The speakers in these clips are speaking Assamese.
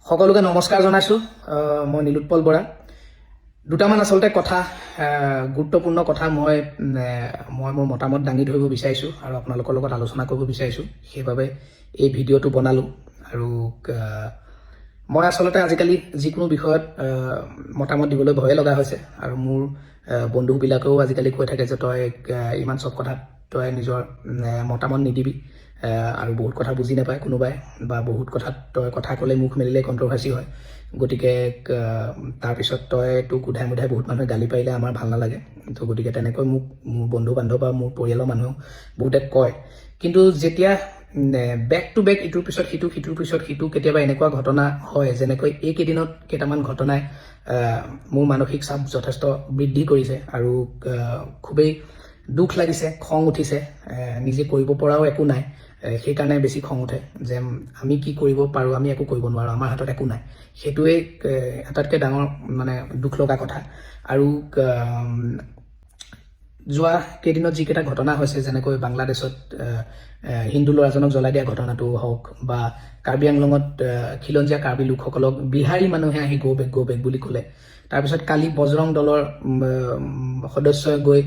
সকলোকে নমস্কাৰ জনাইছো। মই নীলোৎপল বৰা। দুটামান আচলতে কথা গুৰুত্বপূৰ্ণ কথা মই মোৰ মতামত দাঙি ধৰিব বিচাৰিছো আৰু আপোনালোকৰ লগত আলোচনা কৰিব বিচাৰিছো। সেইবাবে এই ভিডিঅ'টো বনালো। আৰু মই আচলতে আজিকালি যিকোনো বিষয়ত মতামত দিবলৈ ভয় লগা হৈছে আৰু মোৰ বন্ধুবিলাকেও আজিকালি কৈ থাকে যে তই ইমান সব কথাত তই নিজৰ মতামত নিদিবি আৰু বহুত কথা বুজি নাপায় কোনোবাই বা বহুত কথাত তই কথা ক'লে মুখ মেলিলে কণ্ট্ৰভাৰ্চি হয়। গতিকে তাৰপিছত তই তোক উধাই মুধাই বহুত মানুহে গালি পাৰিলে আমাৰ ভাল নালাগে। তো গতিকে তেনেকৈ মোক মোৰ বন্ধু বান্ধৱ বা মোৰ পৰিয়ালৰ মানুহ বহুতে কয়। কিন্তু যেতিয়া বেক টু বেক ইটোৰ পিছত সিটো সিটোৰ পিছত সিটো কেতিয়াবা এনেকুৱা ঘটনা হয়, যেনেকৈ এইকেইদিনত কেইটামান ঘটনাই মোৰ মানসিক চাপ যথেষ্ট বৃদ্ধি কৰিছে আৰু খুবেই দুখ লাগিছে, খং উঠিছে। নিজে কৰিব পৰাও একো নাই, সেইকাৰণে বেছি খং উঠে যে আমি কি কৰিব পাৰোঁ, আমি একো কৰিব নোৱাৰোঁ, আমাৰ হাতত একো নাই। সেইটোৱেই আটাইতকৈ ডাঙৰ দুখ লগা কথা। আৰু যোৱা কেইদিনত যিকেইটা ঘটনা হৈছে, যেনেকৈ বাংলাদেশত হিন্দু ল'ৰাজনক জ্বলাই দিয়া ঘটনাটো হওক বা কাৰ্বি আংলঙত খিলঞ্জীয়া কাৰ্বি লোকসকলক বিহাৰী মানুহে আহি গো বেক বুলি ক'লে। তাৰপিছত কালি বজৰং দলৰ সদস্যই গৈ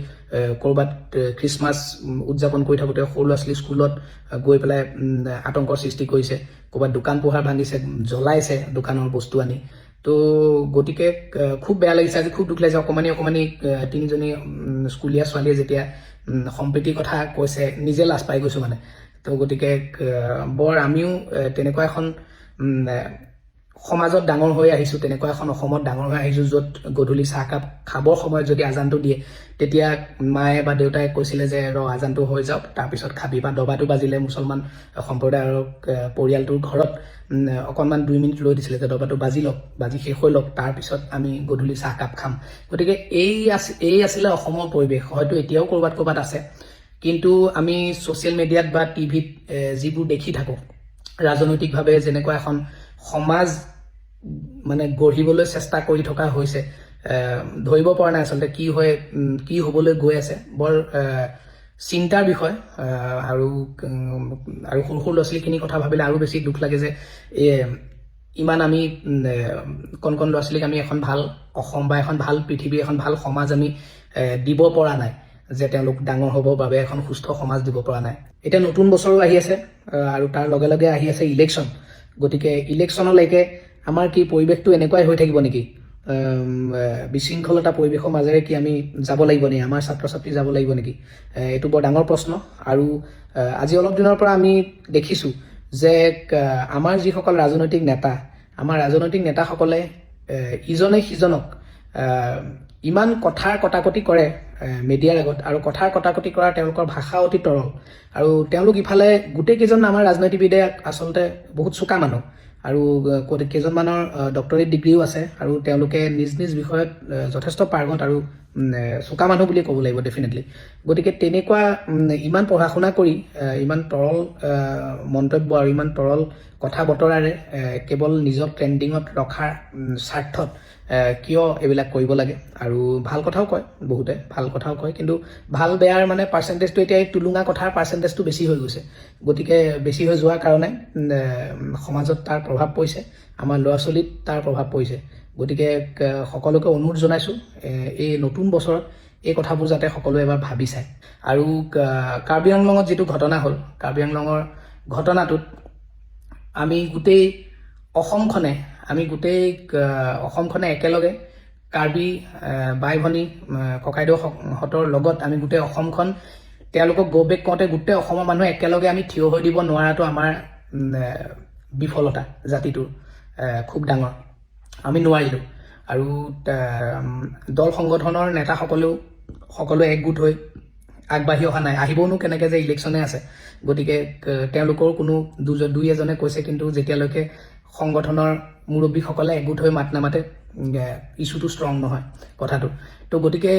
ক'ৰবাত খ্ৰীষ্টমাছ উদযাপন কৰি থাকোঁতে সৰু ল'ৰা ছোৱালী স্কুলত গৈ পেলাই আতংকৰ সৃষ্টি কৰিছে, ক'ৰবাত দোকান পোহাৰ ভাঙিছে, জ্বলাইছে দোকানৰ বস্তু আনি। তো গতিকে খুব বেয়া লাগিছে, আজি খুব দুখ লাগিছে। অকণমানি তিনিজনী স্কুলীয়া ছোৱালীয়ে যেতিয়া সম্প্ৰীতিৰ কথা কৈছে, নিজে লাজ পাই গৈছোঁ তো গতিকে বৰ আমিও তেনেকুৱা এখন সমাজত ডাঙৰ হৈ আহিছোঁ, তেনেকুৱা এখন অসমত ডাঙৰ হৈ আহিছোঁ, য'ত গধূলি চাহকাপ খাবৰ সময়ত যদি আজানটো দিয়ে, তেতিয়া মায়ে বা দেউতাই কৈছিলে যে আজানটো হৈ যাওক তাৰপিছত খাবি, বা দবাটো বাজিলে মুছলমান সম্প্ৰদায়ৰ পৰিয়ালটোৰ ঘৰত অকণমান 2 মিনিট ৰৈ দিছিলে যে দবাটো বাজি লওক, বাজি শেষ হৈ লওক, তাৰপিছত আমি গধূলি চাহকাপ খাম। গতিকে এই আছিলে অসমৰ পৰিৱেশ। হয়তো এতিয়াও ক'ৰবাত আছে, কিন্তু আমি ছ'চিয়েল মিডিয়াত বা টিভিত যিবোৰ দেখি থাকোঁ, ৰাজনৈতিকভাৱে যেনেকুৱা এখন সমাজ গঢ়িবলৈ চেষ্টা কৰি থকা হৈছে, ধৰিব পৰা নাই আচলতে কি হ'বলৈ গৈ আছে। বৰ চিন্তাৰ বিষয়। আৰু সৰু সৰু ল'ৰা ছোৱালীখিনিৰ কথা ভাবিলে আৰু বেছি দুখ লাগে যে ইমান আমি কণ ল'ৰা ছোৱালীক আমি এখন ভাল অসম বা এখন ভাল পৃথিৱী, এখন ভাল সমাজ আমি দিব পৰা নাই, যে তেওঁলোক ডাঙৰ হ'বৰ বাবে এখন সুস্থ সমাজ দিব পৰা নাই। এতিয়া নতুন বছৰো আহি আছে আৰু তাৰ লগে লগে আহি আছে ইলেকশ্যন। গতিকে ইলেকশ্যনলৈকে আমাৰ কি পৰিৱেশটো এনেকুৱাই হৈ থাকিব নেকি? বিশৃংখলতা পৰিৱেশৰ মাজেৰে কি আমি যাব লাগিব নেকি? আমাৰ ছাত্ৰ ছাত্ৰী যাব লাগিব নেকি? এইটো বৰ ডাঙৰ প্ৰশ্ন। আৰু আজি অলপ দিনৰ পৰা আমি দেখিছোঁ যে আমাৰ যিসকল ৰাজনৈতিক নেতা, আমাৰ ৰাজনৈতিক নেতাসকলে ইজনে সিজনক ইমান কথাৰ কটাকটি কৰে মিডিয়াৰ আগত, আৰু কথাৰ কটাকটি কৰা তেওঁলোকৰ ভাষা অতি তৰল। আৰু তেওঁলোক ইফালে গোটেইকেইজন আমাৰ ৰাজনীতিবিদে আচলতে বহুত চোকা মানুহ, আৰু কেইজনমানৰ ডক্টৰেট ডিগ্ৰীও আছে, আৰু তেওঁলোকে নিজ নিজ বিষয়ত যথেষ্ট পাৰ্গত আৰু চোকা মানুহ বুলি ক'ব লাগিব ডেফিনেটলি। গতিকে তেনেকুৱা ইমান পঢ়া শুনা কৰি ইমান তৰল মন্তব্য আৰু ইমান তৰল কথা বতৰাৰে কেৱল নিজক ট্ৰেণ্ডিঙত ৰখাৰ স্বাৰ্থত কিয় এইবিলাক কৰিব লাগে? আৰু ভাল কথাও কয়, বহুতে ভাল কথাও কয়, কিন্তু ভাল বেয়াৰ পাৰ্চেণ্টেজটো এতিয়া এই টুলুঙা কথাৰ পাৰ্চেণ্টেজটো বেছি হৈ গৈছে। গতিকে বেছি হৈ যোৱাৰ কাৰণে সমাজত তাৰ প্ৰভাৱ পৰিছে, আমাৰ ল'ৰা ছোৱালীত তাৰ প্ৰভাৱ পৰিছে। গতিকে সকলোকে অনুৰোধ জনাইছোঁ, এই নতুন বছৰত এই কথাবোৰ যাতে সকলোৱে এবাৰ ভাবি চায়। আৰু কাৰ্বি আংলঙত যিটো ঘটনা হ'ল, কাৰ্বি আংলঙৰ ঘটনাটোত আমি গোটেই অসমখনে একেলগে কাৰ্বি বাই ভনী ককাইদেউহঁতৰ লগত আমি গোটেই অসমখন তেওঁলোকক গো বেক কৰোঁতে গোটেই অসমৰ মানুহে একেলগে আমি থিয় হৈ দিব নোৱাৰাটো আমাৰ বিফলতা জাতিটোৰ খুব ডাঙৰ। আমি নোৱাৰিলোঁ। আৰু দল সংগঠনৰ সকলোৱে একগোট হৈ আগবাঢ়ি অহা নাই। আহিবওনো কেনেকৈ যে ইলেকশ্যনে আছে। গতিকে তেওঁলোকৰ কোনো দুই এজনে কৈছে, কিন্তু যেতিয়ালৈকে সংগঠনৰ মুৰব্বীসকলে একগোট হৈ মাত নামাতে ইছ্যুটো ষ্ট্ৰং নহয় কথাটো। তো গতিকে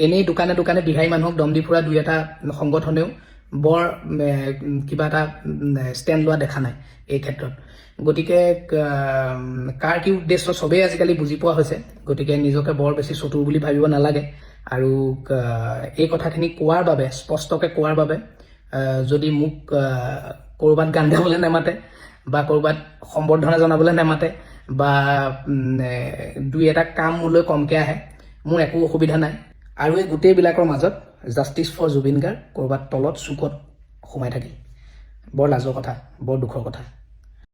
এনেই দোকানে দোকানে বিহাৰী মানুহক দম দি ফুৰা দুই এটা সংগঠনেও বৰ কিবা এটা ষ্টেণ্ড লোৱা দেখা নাই এই ক্ষেত্ৰত। গতিকে কাৰ কি উদ্দেশ্য চবেই আজিকালি বুজি পোৱা হৈছে। গতিকে নিজকে বৰ বেছি চতুৰ বুলি ভাবিব নালাগে। আৰু এই কথাখিনি কোৱাৰ বাবে, স্পষ্টকৈ কোৱাৰ বাবে যদি মোক ক'ৰবাত গান গাবলৈ নামাতে বা ক'ৰবাত সম্বৰ্ধনা জনাবলৈ নেমাতে বা দুই এটা কাম মোলৈ কমকৈ আহে, মোৰ একো অসুবিধা নাই। আৰু এই গোটেইবিলাকৰ মাজত জাষ্টিছ ফৰ জুবিন গাৰ্গ ক'ৰবাত তলত চুকত সোমাই থাকিল। বৰ লাজৰ কথা, বৰ দুখৰ কথা।